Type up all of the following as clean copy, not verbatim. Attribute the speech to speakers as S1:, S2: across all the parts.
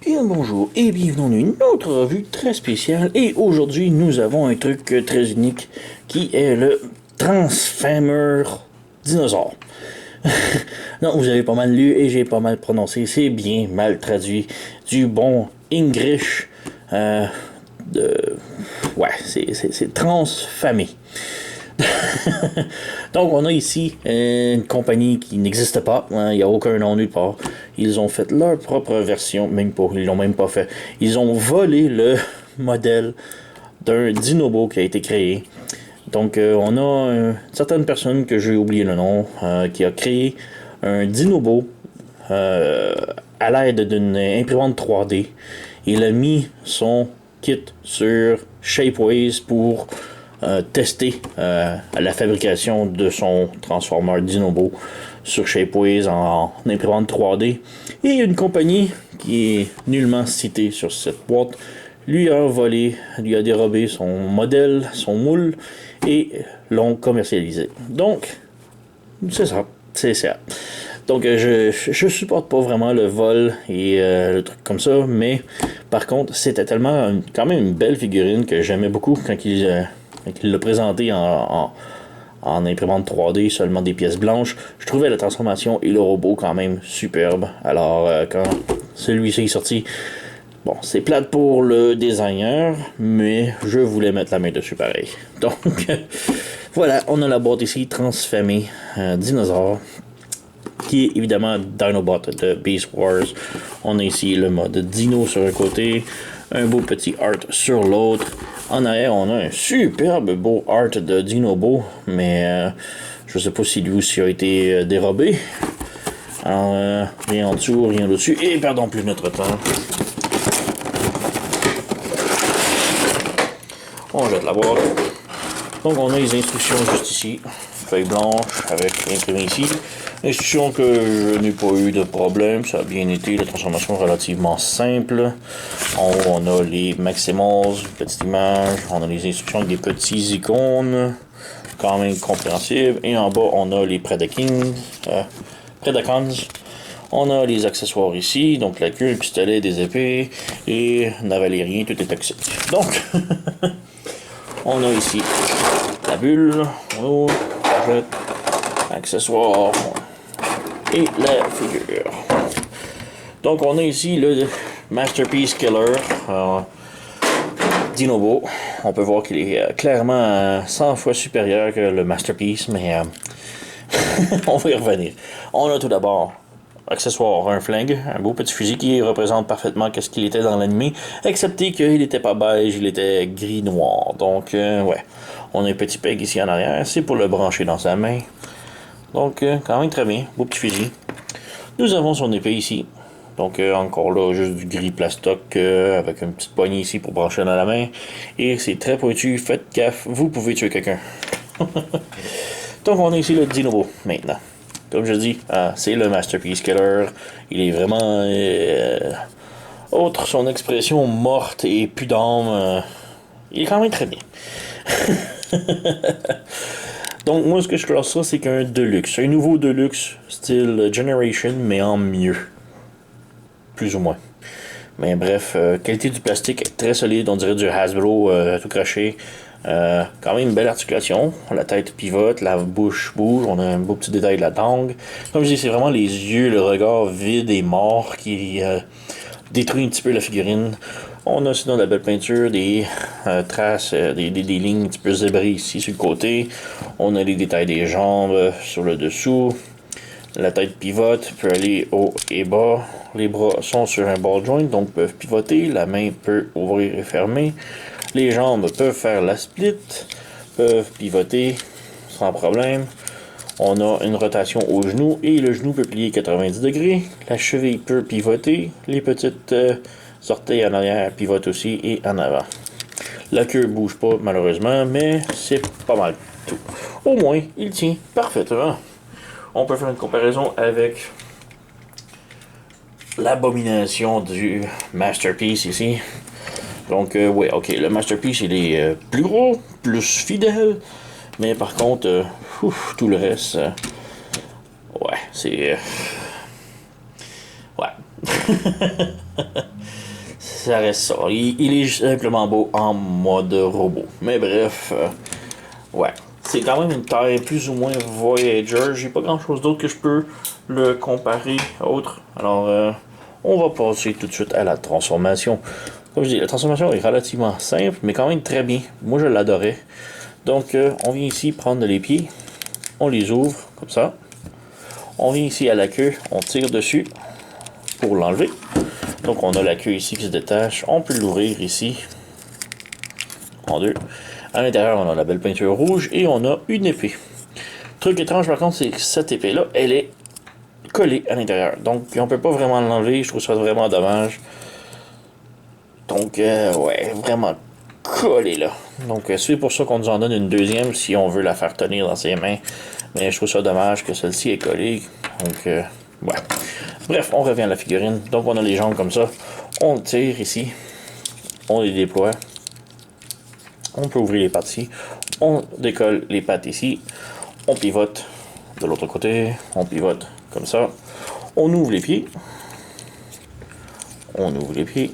S1: Bien bonjour et bienvenue dans une autre revue très spéciale et aujourd'hui nous avons un truc très unique qui est le Transformer Dinosaure. Non, vous avez pas mal lu et j'ai pas mal prononcé, c'est bien mal traduit du bon English de... Ouais, c'est transfamé. Donc, on a ici une compagnie qui n'existe pas. Il n'y a aucun nom nulle part. Ils ont fait leur propre version. Même pas. Ils l'ont même pas fait. Ils ont volé le modèle d'un Dinobo qui a été créé. Donc, on a certaines personnes que j'ai oublié le nom qui a créé un Dinobo à l'aide d'une imprimante 3D. Il a mis son kit sur Shapeways pour tester la fabrication de son Transformer Dinobo sur Shapeways en imprimante 3D. Et une compagnie qui est nullement citée sur cette boîte lui a volé, lui a dérobé son modèle, son moule et l'ont commercialisé. Donc, c'est ça. C'est ça. Donc, je supporte pas vraiment le vol et le truc comme ça, mais par contre, c'était tellement quand même une belle figurine que j'aimais beaucoup quand il l'a présenté en imprimante 3D, seulement des pièces blanches. Je trouvais la transformation et le robot quand même superbe. Alors, quand celui-ci est sorti, bon, c'est plate pour le designer, mais je voulais mettre la main dessus pareil. Donc, voilà, on a la boîte ici, transfamée, dinosaure, qui est évidemment Dinobot de Beast Wars. On a ici le mode Dino sur un côté, un beau petit art sur l'autre. En arrière, on a un superbe beau art de Dinobo, mais je sais pas si lui aussi a été dérobé. Alors, rien en dessous, rien au-dessus, et perdons plus notre temps. On jette la boîte. Donc on a les instructions juste ici. Feuille blanche avec imprimé ici. Instructions que je n'ai pas eu de problème. Ça a bien été. La transformation relativement simple. En haut on a les Maximals, petite image. On a les instructions avec des petits icônes. Quand même compréhensibles. Et en bas on a les Predacons. On a les accessoires ici, donc la queue, le pistolet, des épées, et n'avalez rien, tout est toxique. Donc, on a ici la bulle, accessoires, et la figure. Donc, on a ici le Masterpiece Killer Dinobo. On peut voir qu'il est clairement 100 fois supérieur que le Masterpiece, mais on va y revenir. On a tout d'abord accessoire, un flingue, un beau petit fusil qui représente parfaitement ce qu'il était dans l'animé, excepté qu'il n'était pas beige, il était gris-noir. Donc, ouais, on a un petit peg ici en arrière, c'est pour le brancher dans sa main. Donc, quand même très bien, beau petit fusil. Nous avons son épée ici. Donc, encore là, juste du gris plastoc avec une petite poignée ici pour brancher dans la main. Et c'est très pointu, faites gaffe, vous pouvez tuer quelqu'un. Donc, on a ici le Dinobo maintenant. Comme je dis, c'est le Masterpiece Killer. Il est vraiment autre son expression morte et plus d'âme. Il est quand même très bien. Donc moi ce que je classe ça, c'est qu'un Deluxe. Un nouveau Deluxe style Generation, mais en mieux. Plus ou moins. Mais bref, qualité du plastique est très solide, on dirait du Hasbro tout craché. Quand même une belle articulation, la tête pivote, la bouche bouge, on a un beau petit détail de la langue. Comme je dis, c'est vraiment les yeux, le regard vide et mort qui détruit un petit peu la figurine. On a sinon de la belle peinture, des traces, des lignes un petit peu zébrées ici sur le côté. On a les détails des jambes sur le dessous. La tête pivote, peut aller haut et bas. Les bras sont sur un ball joint, donc peuvent pivoter. La main peut ouvrir et fermer. Les jambes peuvent faire la split, peuvent pivoter sans problème. On a une rotation au genou et le genou peut plier 90 degrés. La cheville peut pivoter. Les petites orteils en arrière pivotent aussi et en avant. La queue bouge pas malheureusement, mais c'est pas mal tout. Au moins, il tient parfaitement. On peut faire une comparaison avec l'abomination du Masterpiece ici. Donc, ouais, ok, le Masterpiece, il est plus gros, plus fidèle, mais par contre, tout le reste, ouais, c'est... ouais. Ça reste ça. Il est simplement beau en mode robot. Mais bref, ouais. C'est quand même une taille plus ou moins Voyager. J'ai pas grand chose d'autre que je peux le comparer à autre. Alors, on va passer tout de suite à la transformation. Comme je dis, la transformation est relativement simple, mais quand même très bien. Moi, je l'adorais. Donc, on vient ici prendre les pieds. On les ouvre, comme ça. On vient ici à la queue. On tire dessus pour l'enlever. Donc, on a la queue ici qui se détache. On peut l'ouvrir ici. En deux. À l'intérieur, on a la belle peinture rouge et on a une épée. Truc étrange, par contre, c'est que cette épée-là, elle est collée à l'intérieur. Donc, on peut pas vraiment l'enlever. Je trouve ça vraiment dommage. Donc, ouais, vraiment collée là. Donc, c'est pour ça qu'on nous en donne une deuxième si on veut la faire tenir dans ses mains. Mais je trouve ça dommage que celle-ci est collée. Donc, ouais. Bref, on revient à la figurine. Donc, on a les jambes comme ça. On le tire ici. On les déploie. On peut ouvrir les pattes ici. On décolle les pattes ici. On pivote de l'autre côté. On pivote comme ça. On ouvre les pieds. On ouvre les pieds.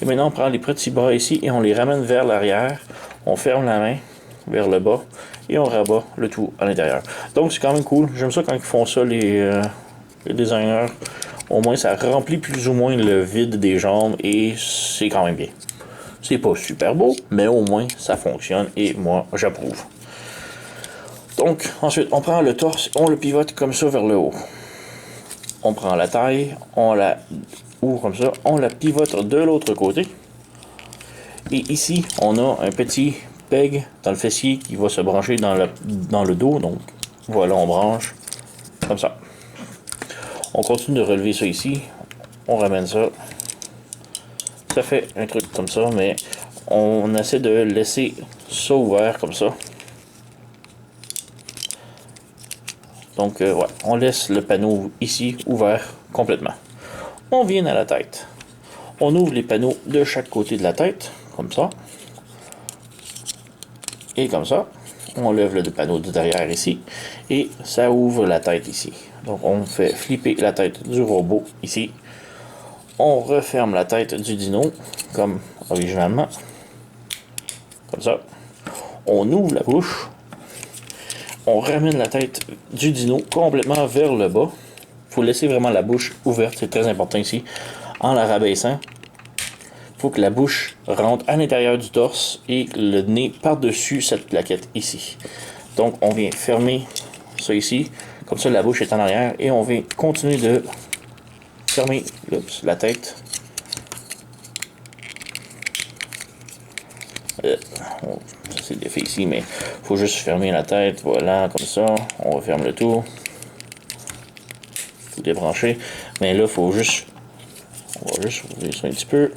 S1: Et maintenant, on prend les petits bras ici et on les ramène vers l'arrière. On ferme la main vers le bas et on rabat le tout à l'intérieur. Donc, c'est quand même cool. J'aime ça quand ils font ça, les designers. Au moins, ça remplit plus ou moins le vide des jambes et c'est quand même bien. C'est pas super beau, mais au moins, ça fonctionne et moi, j'approuve. Donc, ensuite, on prend le torse, on le pivote comme ça vers le haut. On prend la taille, on la ouvre comme ça, on la pivote de l'autre côté. Et ici, on a un petit peg dans le fessier qui va se brancher dans le dos. Donc, voilà, on branche comme ça. On continue de relever ça ici. On ramène ça. Ça fait un truc comme ça, mais on essaie de laisser ça ouvert comme ça. Donc, ouais, on laisse le panneau ici ouvert complètement. On vient à la tête. On ouvre les panneaux de chaque côté de la tête, comme ça. Et comme ça. On lève le panneau de derrière ici. Et ça ouvre la tête ici. Donc, on fait flipper la tête du robot ici. On referme la tête du dino, comme originalement. Comme ça. On ouvre la bouche. On ramène la tête du dino complètement vers le bas. Il faut laisser vraiment la bouche ouverte, c'est très important ici. En la rabaissant, il faut que la bouche rentre à l'intérieur du torse et le nez par-dessus cette plaquette ici. Donc, on vient fermer ça ici. Comme ça, la bouche est en arrière. Et on vient continuer de fermer la tête. Ça c'est défait ici, mais il faut juste fermer la tête. Voilà, comme ça. On referme le tout. Tout débrancher. Mais là, il faut juste... On va juste ouvrir ça un petit peu.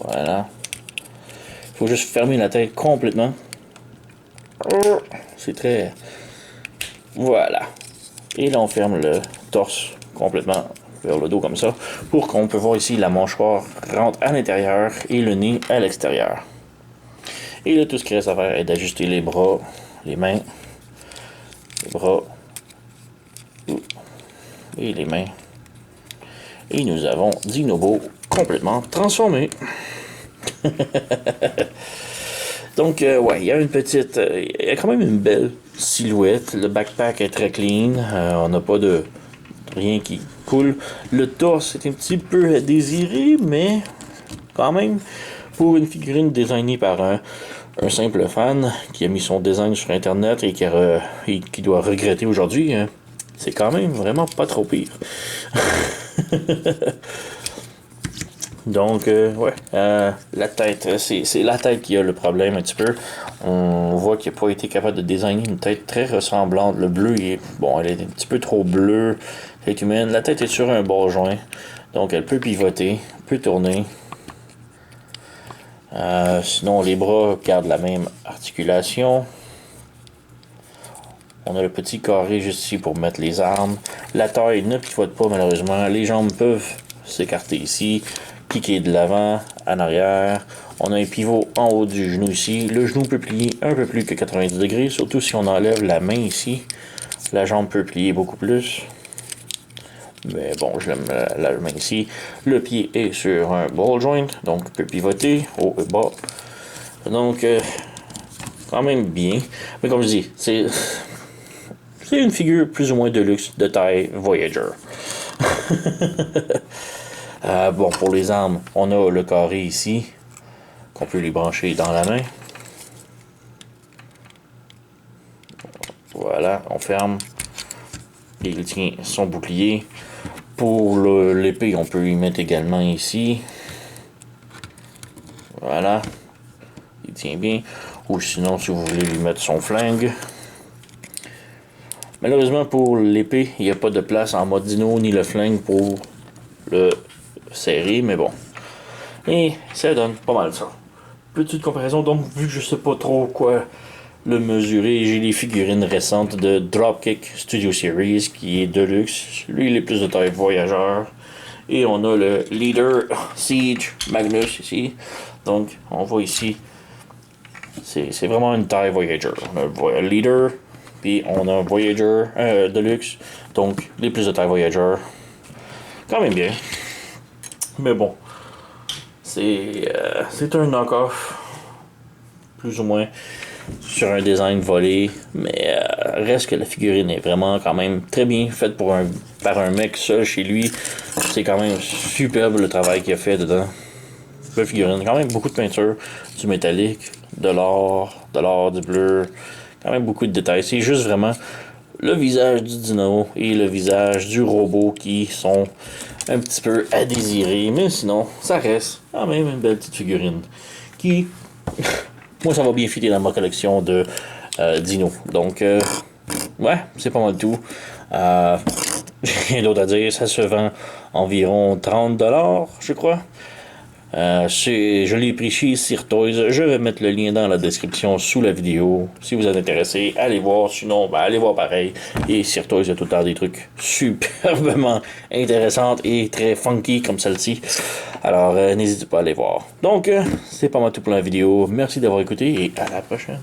S1: Voilà. Il faut juste fermer la tête complètement. C'est très... Voilà. Et là, on ferme le torse complètement vers le dos comme ça, pour qu'on peut voir ici la mâchoire rentre à l'intérieur et le nez à l'extérieur. Et là, tout ce qui reste à faire est d'ajuster les bras, les mains, les bras et les mains. Et nous avons Dinobo complètement transformé. Donc, ouais, il y a une petite... il y a quand même une belle silhouette. Le backpack est très clean. On n'a pas de... rien qui coule. Le torse est un petit peu désiré, mais quand même, pour une figurine designée par un simple fan qui a mis son design sur Internet et qui doit regretter aujourd'hui, c'est quand même vraiment pas trop pire. Donc, ouais, la tête, c'est la tête qui a le problème un petit peu. On voit qu'il n'a pas été capable de designer une tête très ressemblante. Le bleu, elle est un petit peu trop bleue. Tête humaine. La tête est sur un bas joint, donc elle peut pivoter, peut tourner. Sinon, les bras gardent la même articulation. On a le petit carré juste ici pour mettre les armes. La taille ne pivote pas malheureusement. Les jambes peuvent s'écarter ici. Cliquer de l'avant, en arrière. On a un pivot en haut du genou ici. Le genou peut plier un peu plus que 90 degrés, surtout si on enlève la main ici. La jambe peut plier beaucoup plus. Mais bon, je l'aime la main ici. Le pied est sur un ball joint, donc peut pivoter haut et bas. Donc, quand même bien. Mais comme je dis, c'est une figure plus ou moins de luxe de taille Voyager. Bon, pour les armes, on a le carré ici, qu'on peut les brancher dans la main. Voilà, on ferme. Et il tient son bouclier. Pour l'épée, on peut y mettre également ici. Voilà. Il tient bien. Ou sinon, si vous voulez lui mettre son flingue. Malheureusement, pour l'épée, il n'y a pas de place en mode dino ni le flingue pour le serrer, mais bon. Et ça donne pas mal ça. Petite comparaison, donc vu que je sais pas trop quoi le mesurer, j'ai les figurines récentes de Dropkick Studio Series qui est Deluxe. Lui, il est plus de taille Voyageur. Et on a le Leader Siege Magnus ici. Donc, on voit ici, c'est vraiment une taille Voyager. On a le Leader, puis on a un Voyager Deluxe. Donc, les plus de taille Voyager. Quand même bien. Mais bon, c'est un knock-off, plus ou moins, sur un design volé, mais reste que la figurine est vraiment quand même très bien faite par un mec seul chez lui. C'est quand même superbe le travail qu'il a fait dedans. La figurine, quand même beaucoup de peinture, du métallique, de l'or, du bleu, quand même beaucoup de détails. C'est juste vraiment le visage du dino et le visage du robot qui sont un petit peu à désirer, mais sinon, ça reste quand même une belle petite figurine qui, moi, ça va bien fitter dans ma collection de dino. Donc, ouais, c'est pas mal tout. J'ai rien d'autre à dire, ça se vend environ 30$, je crois. Je l'ai pris chez Sir Toys. Je vais mettre le lien dans la description sous la vidéo. Si vous êtes intéressé, allez voir. Sinon, allez voir pareil. Et Sir Toys a tout le temps des trucs superbement intéressants et très funky comme celle-ci. Alors, n'hésitez pas à aller voir. Donc, c'est pas mal tout pour la vidéo. Merci d'avoir écouté et à la prochaine.